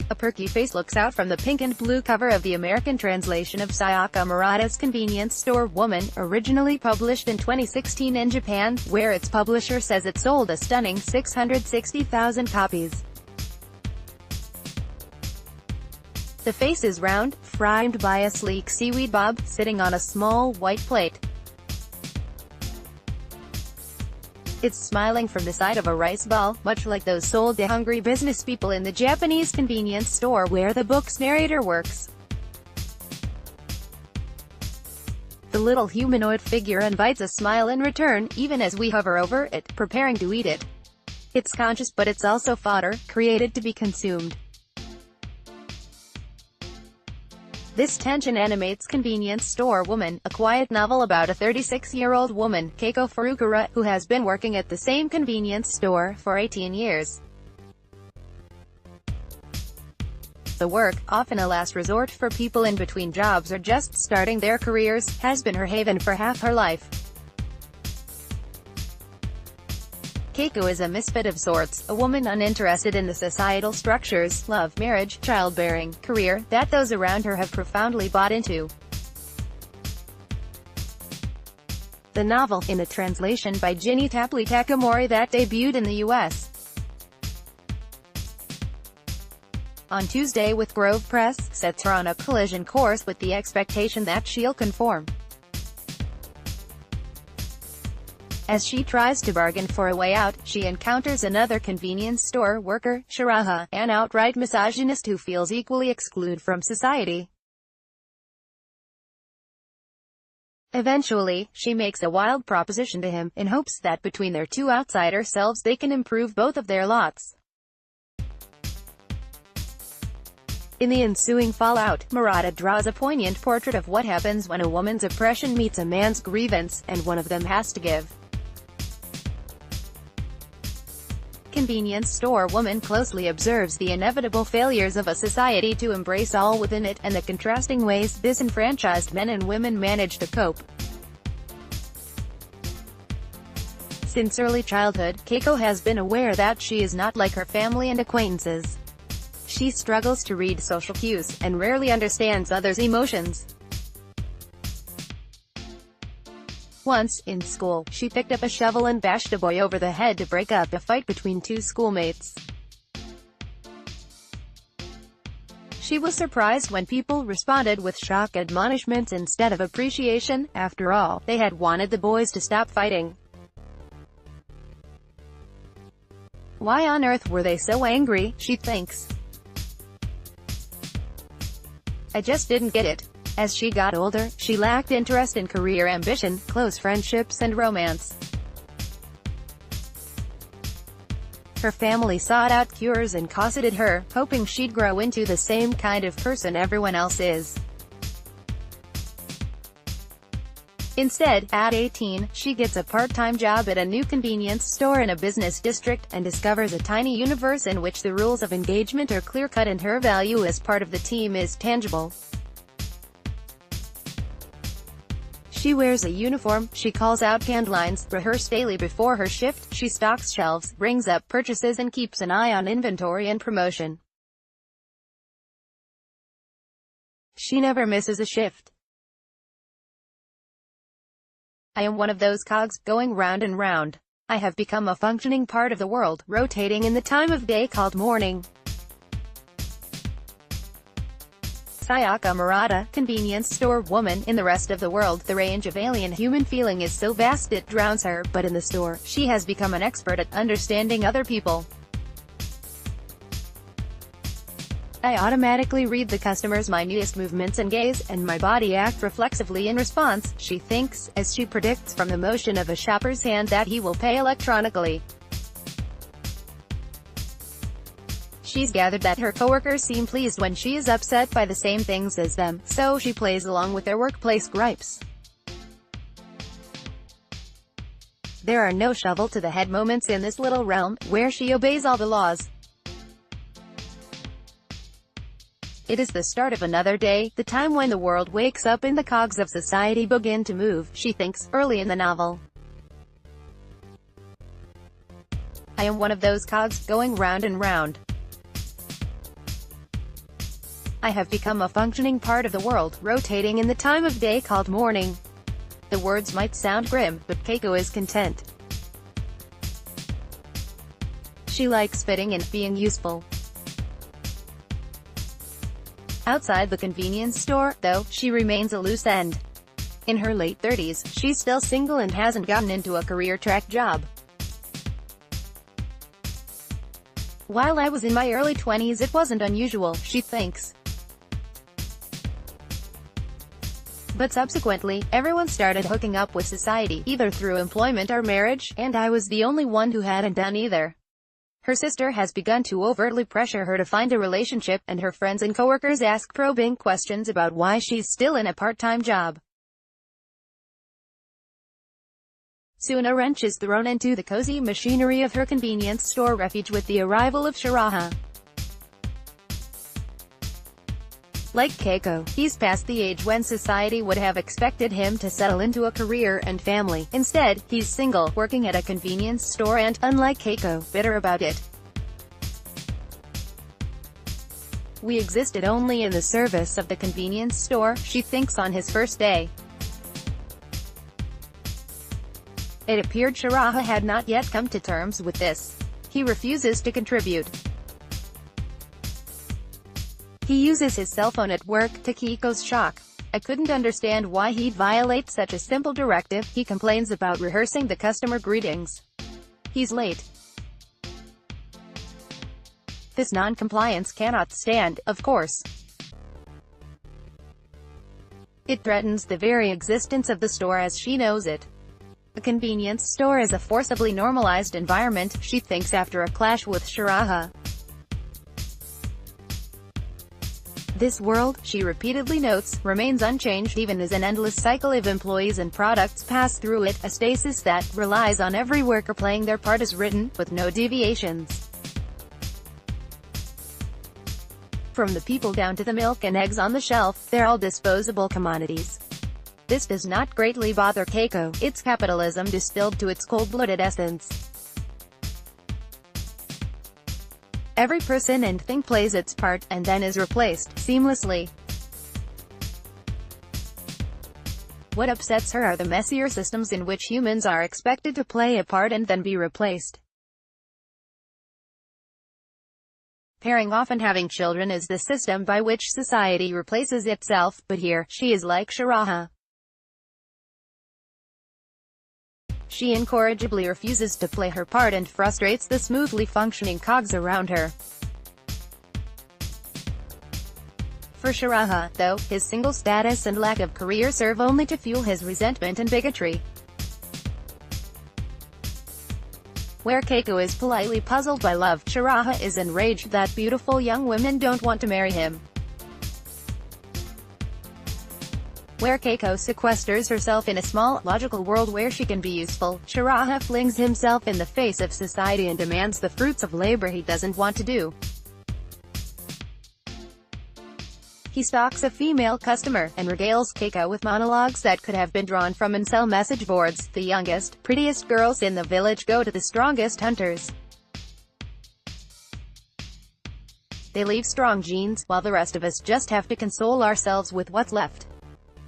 A perky face looks out from the pink and blue cover of the American translation of Sayaka Murata's Convenience Store Woman, originally published in 2016 in Japan, where its publisher says it sold a stunning 660,000 copies. The face is round, framed by a sleek seaweed bob, sitting on a small white plate. It's smiling from the side of a rice ball, much like those sold to hungry business people in the Japanese convenience store where the book's narrator works. The little humanoid figure invites a smile in return, even as we hover over it, preparing to eat it. It's conscious, but it's also fodder, created to be consumed. This tension animates Convenience Store Woman, a quiet novel about a 36-year-old woman, Keiko Furukura, who has been working at the same convenience store for 18 years. The work, often a last resort for people in between jobs or just starting their careers, has been her haven for half her life. Keiko is a misfit of sorts, a woman uninterested in the societal structures, love, marriage, childbearing, career, that those around her have profoundly bought into. The novel, in a translation by Ginny Tapley Takamori that debuted in the U.S. on Tuesday with Grove Press, sets her on a collision course with the expectation that she'll conform. As she tries to bargain for a way out, she encounters another convenience store worker, Shiraha, an outright misogynist who feels equally excluded from society. Eventually, she makes a wild proposition to him, in hopes that between their two outsider selves they can improve both of their lots. In the ensuing fallout, Murata draws a poignant portrait of what happens when a woman's oppression meets a man's grievance, and one of them has to give. Convenience Store Woman closely observes the inevitable failures of a society to embrace all within it, and the contrasting ways disenfranchised men and women manage to cope. Since early childhood, Keiko has been aware that she is not like her family and acquaintances. She struggles to read social cues, and rarely understands others' emotions. Once, in school, she picked up a shovel and bashed a boy over the head to break up a fight between two schoolmates. She was surprised when people responded with shock admonishments instead of appreciation. After all, they had wanted the boys to stop fighting. Why on earth were they so angry, she thinks. I just didn't get it. As she got older, she lacked interest in career ambition, close friendships and romance. Her family sought out cures and cosseted her, hoping she'd grow into the same kind of person everyone else is. Instead, at 18, she gets a part-time job at a new convenience store in a business district, and discovers a tiny universe in which the rules of engagement are clear-cut and her value as part of the team is tangible. She wears a uniform, she calls out canned lines, rehearses daily before her shift, she stocks shelves, brings up purchases and keeps an eye on inventory and promotion. She never misses a shift. I am one of those cogs, going round and round. I have become a functioning part of the world, rotating in the time of day called morning. Sayaka Murata, Convenience Store Woman. In the rest of the world, the range of alien human feeling is so vast it drowns her, but in the store, she has become an expert at understanding other people. I automatically read the customer's minutest movements and gaze, and my body acts reflexively in response, she thinks, as she predicts from the motion of a shopper's hand that he will pay electronically. She's gathered that her coworkers seem pleased when she is upset by the same things as them, so she plays along with their workplace gripes. There are no shovel-to-the-head moments in this little realm, where she obeys all the laws. It is the start of another day, the time when the world wakes up and the cogs of society begin to move, she thinks, early in the novel. I am one of those cogs, going round and round. I have become a functioning part of the world, rotating in the time of day called morning. The words might sound grim, but Keiko is content. She likes fitting in, being useful. Outside the convenience store, though, she remains a loose end. In her late 30s, she's still single and hasn't gotten into a career-track job. While I was in my early 20s it wasn't unusual, she thinks. But subsequently, everyone started hooking up with society, either through employment or marriage, and I was the only one who hadn't done either. Her sister has begun to overtly pressure her to find a relationship, and her friends and coworkers ask probing questions about why she's still in a part-time job. Soon a wrench is thrown into the cozy machinery of her convenience store refuge with the arrival of Sharaha. Like Keiko, he's past the age when society would have expected him to settle into a career and family. Instead, he's single, working at a convenience store and, unlike Keiko, bitter about it. We existed only in the service of the convenience store, she thinks on his first day. It appeared Sharaha had not yet come to terms with this. He refuses to contribute. He uses his cell phone at work, to Keiko's shock. I couldn't understand why he'd violate such a simple directive. He complains about rehearsing the customer greetings. He's late. This non-compliance cannot stand, of course. It threatens the very existence of the store as she knows it. A convenience store is a forcibly normalized environment, she thinks after a clash with Sharaha. This world, she repeatedly notes, remains unchanged even as an endless cycle of employees and products pass through it, a stasis that relies on every worker playing their part as written, with no deviations. From the people down to the milk and eggs on the shelf, they're all disposable commodities. This does not greatly bother Keiko. It's capitalism distilled to its cold-blooded essence. Every person and thing plays its part, and then is replaced, seamlessly. What upsets her are the messier systems in which humans are expected to play a part and then be replaced. Pairing off and having children is the system by which society replaces itself, but here, she is like Sharaha. She incorrigibly refuses to play her part and frustrates the smoothly functioning cogs around her. For Sharaha, though, his single status and lack of career serve only to fuel his resentment and bigotry. Where Keiko is politely puzzled by love, Sharaha is enraged that beautiful young women don't want to marry him. Where Keiko sequesters herself in a small, logical world where she can be useful, Sharaha flings himself in the face of society and demands the fruits of labor he doesn't want to do. He stalks a female customer, and regales Keiko with monologues that could have been drawn from incel message boards. The youngest, prettiest girls in the village go to the strongest hunters. They leave strong genes, while the rest of us just have to console ourselves with what's left.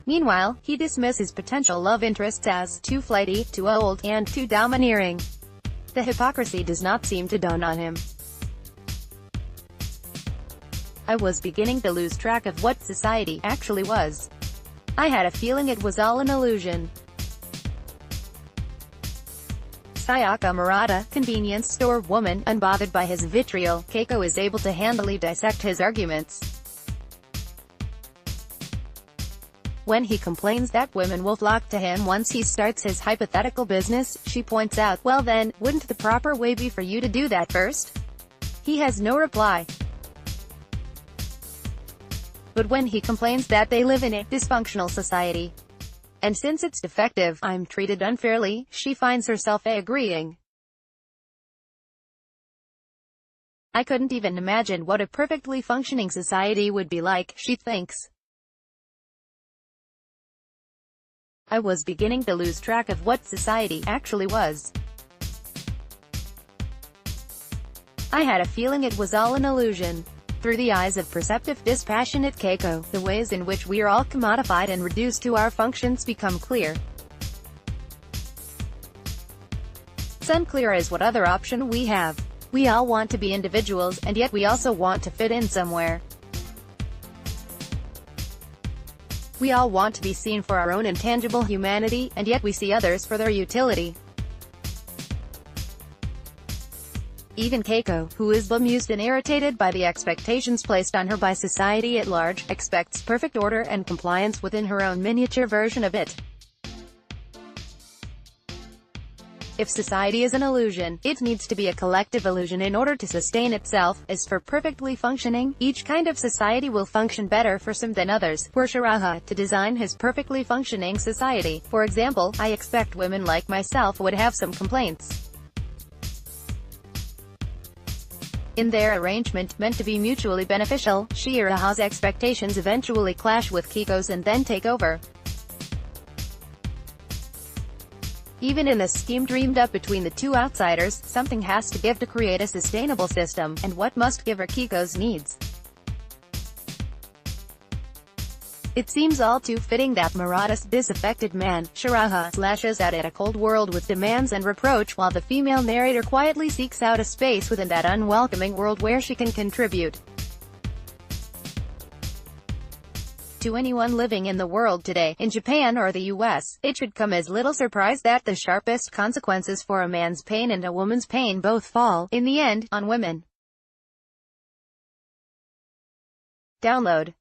Meanwhile, he dismisses potential love interests as too flighty, too old, and too domineering. The hypocrisy does not seem to dawn on him. I was beginning to lose track of what society actually was. I had a feeling it was all an illusion. Sayaka Murata, convenience store woman, unbothered by his vitriol, Keiko is able to handily dissect his arguments. When he complains that women will flock to him once he starts his hypothetical business, she points out, well then, wouldn't the proper way be for you to do that first? He has no reply. But when he complains that they live in a dysfunctional society, and since it's defective, I'm treated unfairly, she finds herself agreeing. I couldn't even imagine what a perfectly functioning society would be like, she thinks. I was beginning to lose track of what society actually was. I had a feeling it was all an illusion. Through the eyes of perceptive, dispassionate Keiko, the ways in which we are all commodified and reduced to our functions become clear. It's unclear as what other option we have. We all want to be individuals, and yet we also want to fit in somewhere. We all want to be seen for our own intangible humanity, and yet we see others for their utility. Even Keiko, who is bemused and irritated by the expectations placed on her by society at large, expects perfect order and compliance within her own miniature version of it. If society is an illusion, it needs to be a collective illusion in order to sustain itself. As for perfectly functioning, each kind of society will function better for some than others. Were Sharaha to design his perfectly functioning society, for example, I expect women like myself would have some complaints. In their arrangement, meant to be mutually beneficial, Shiraha's expectations eventually clash with Keiko's and then take over. Even in the scheme dreamed up between the two outsiders, something has to give to create a sustainable system, and what must give are Keiko's needs. It seems all too fitting that Murata's disaffected man, Shiraha, lashes out at a cold world with demands and reproach, while the female narrator quietly seeks out a space within that unwelcoming world where she can contribute. To anyone living in the world today, in Japan or the US, it should come as little surprise that the sharpest consequences for a man's pain and a woman's pain both fall, in the end, on women. Download.